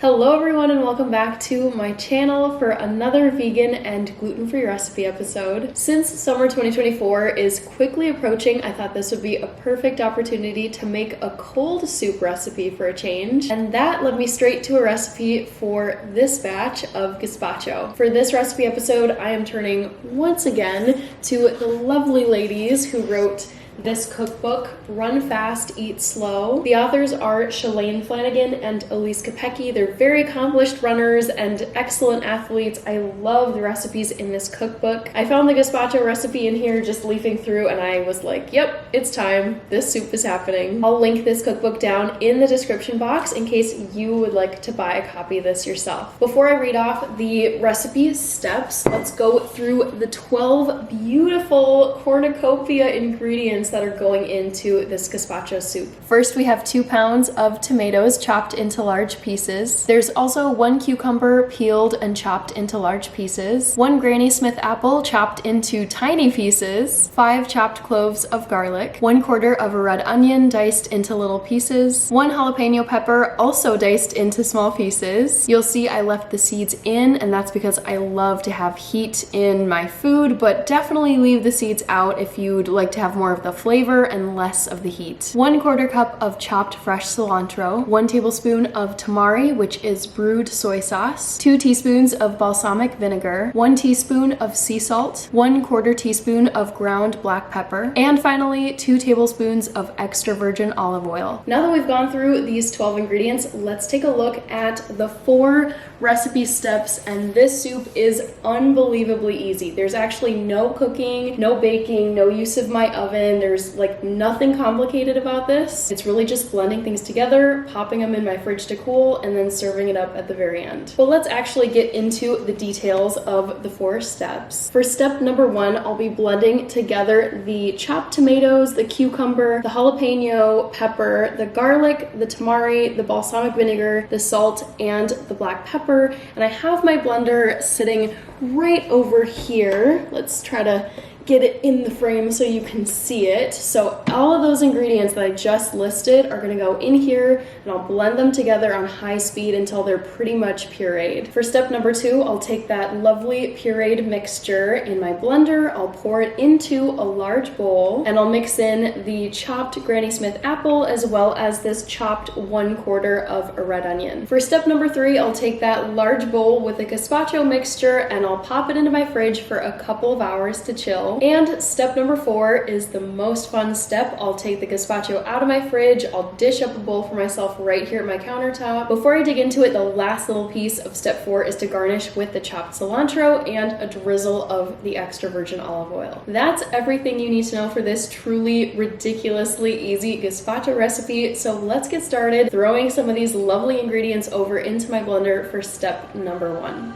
Hello everyone and welcome back to my channel for another vegan and gluten-free recipe episode. Since summer 2024 is quickly approaching, I thought this would be a perfect opportunity to make a cold soup recipe for a change. And that led me straight to a recipe for this batch of gazpacho. For this recipe episode, I am turning once again to the lovely ladies who wrote this cookbook, Run Fast, Eat Slow. The authors are Shalane Flanagan and Elise Kopecky. They're very accomplished runners and excellent athletes. I love the recipes in this cookbook. I found the gazpacho recipe in here just leafing through and I was like, yep, it's time. This soup is happening. I'll link this cookbook down in the description box in case you would like to buy a copy of this yourself. Before I read off the recipe steps, let's go through the 12 beautiful cornucopia ingredients that are going into this gazpacho soup. First, we have 2 pounds of tomatoes chopped into large pieces. There's also 1 cucumber peeled and chopped into large pieces, 1 Granny Smith apple chopped into tiny pieces, 5 chopped cloves of garlic, 1/4 of a red onion diced into little pieces, 1 jalapeno pepper also diced into small pieces. You'll see I left the seeds in, and that's because I love to have heat in my food, but definitely leave the seeds out if you'd like to have more of the flavor and less of the heat. 1/4 cup of chopped fresh cilantro, 1 tablespoon of tamari, which is brewed soy sauce, 2 teaspoons of balsamic vinegar, 1 teaspoon of sea salt, 1/4 teaspoon of ground black pepper, and finally 2 tablespoons of extra virgin olive oil. Now that we've gone through these 12 ingredients, let's take a look at the 4 recipe steps, and this soup is unbelievably easy. There's actually no cooking, no baking, no use of my oven. There's like nothing complicated about this. It's really just blending things together, popping them in my fridge to cool, and then serving it up at the very end. But let's actually get into the details of the 4 steps. For step number 1, I'll be blending together the chopped tomatoes, the cucumber, the jalapeno pepper, the garlic, the tamari, the balsamic vinegar, the salt, and the black pepper. And I have my blender sitting right over here. Let's try to get it in the frame so you can see it. So all of those ingredients that I just listed are going to go in here, and I'll blend them together on high speed until they're pretty much pureed. For step number 2, I'll take that lovely pureed mixture in my blender, I'll pour it into a large bowl, and I'll mix in the chopped Granny Smith apple as well as this chopped 1/4 of a red onion. For step number 3, I'll take that large bowl with the gazpacho mixture and I'll pop it into my fridge for a couple of hours to chill. And step number 4 is the most fun step. I'll take the gazpacho out of my fridge, I'll dish up a bowl for myself right here at my countertop. Before I dig into it, the last little piece of step 4 is to garnish with the chopped cilantro and a drizzle of the extra virgin olive oil. That's everything you need to know for this truly ridiculously easy gazpacho recipe. So let's get started throwing some of these lovely ingredients over into my blender for step number 1.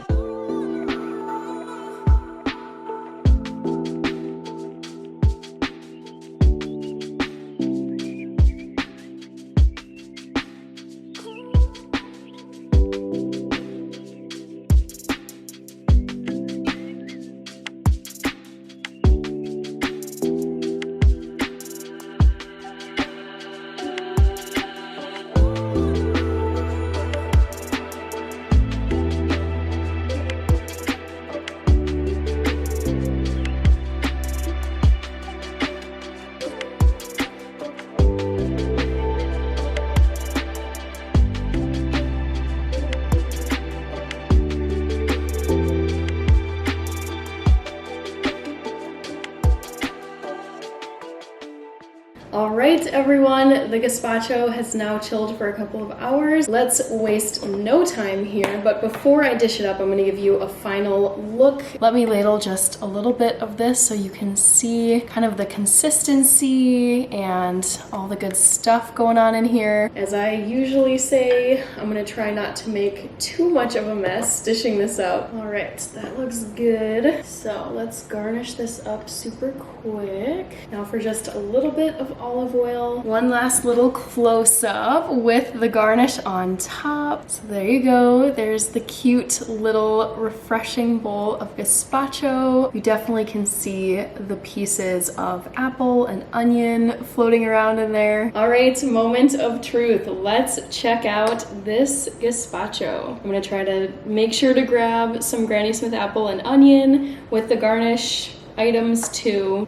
Alright everyone, the gazpacho has now chilled for a couple of hours. Let's waste no time here, but before I dish it up, I'm going to give you a final look. Let me ladle just a little bit of this so you can see kind of the consistency and all the good stuff going on in here. As I usually say, I'm going to try not to make too much of a mess dishing this up. Alright, that looks good. So let's garnish this up super quick. Now for just a little bit of olive oil, oil. One last little close-up with the garnish on top. So there you go. There's the cute little refreshing bowl of gazpacho. You definitely can see the pieces of apple and onion floating around in there. All right, moment of truth. Let's check out this gazpacho. I'm gonna try to make sure to grab some Granny Smith apple and onion with the garnish items too.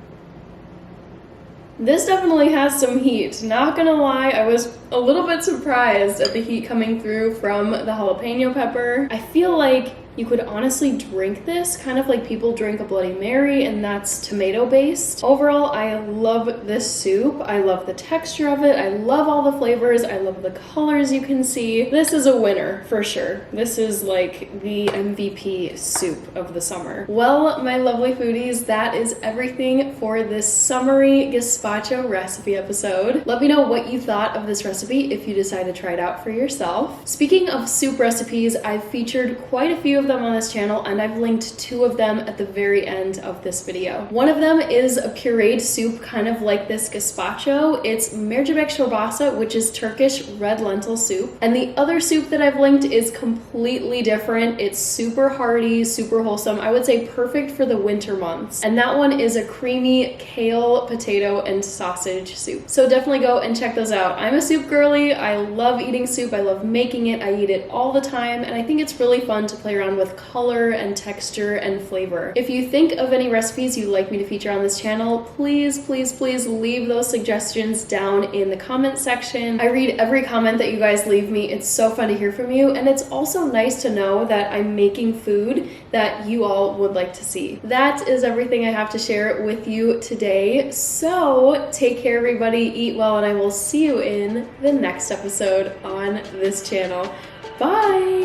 This definitely has some heat. Not gonna lie, I was a little bit surprised at the heat coming through from the jalapeno pepper. I feel like you could honestly drink this kind of like people drink a Bloody Mary, and that's tomato based. Overall, I love this soup. I love the texture of it. I love all the flavors. I love the colors you can see. This is a winner for sure. This is like the MVP soup of the summer. Well, my lovely foodies, that is everything for this summery gazpacho recipe episode. Let me know what you thought of this recipe if you decide to try it out for yourself. Speaking of soup recipes, I've featured quite a few of them on this channel, and I've linked 2 of them at the very end of this video. One of them is a pureed soup kind of like this gazpacho. It's mercimek çorbası, which is Turkish red lentil soup. And the other soup that I've linked is completely different. It's super hearty, super wholesome. I would say perfect for the winter months. And that one is a creamy kale, potato, and sausage soup. So definitely go and check those out. I'm a soup girly. I love eating soup. I love making it. I eat it all the time. And I think it's really fun to play around with color and texture and flavor. If you think of any recipes you'd like me to feature on this channel, please, please, please leave those suggestions down in the comment section. I read every comment that you guys leave me. It's so fun to hear from you, and it's also nice to know that I'm making food that you all would like to see. That is everything I have to share with you today. So take care, everybody, eat well, and I will see you in the next episode on this channel. Bye!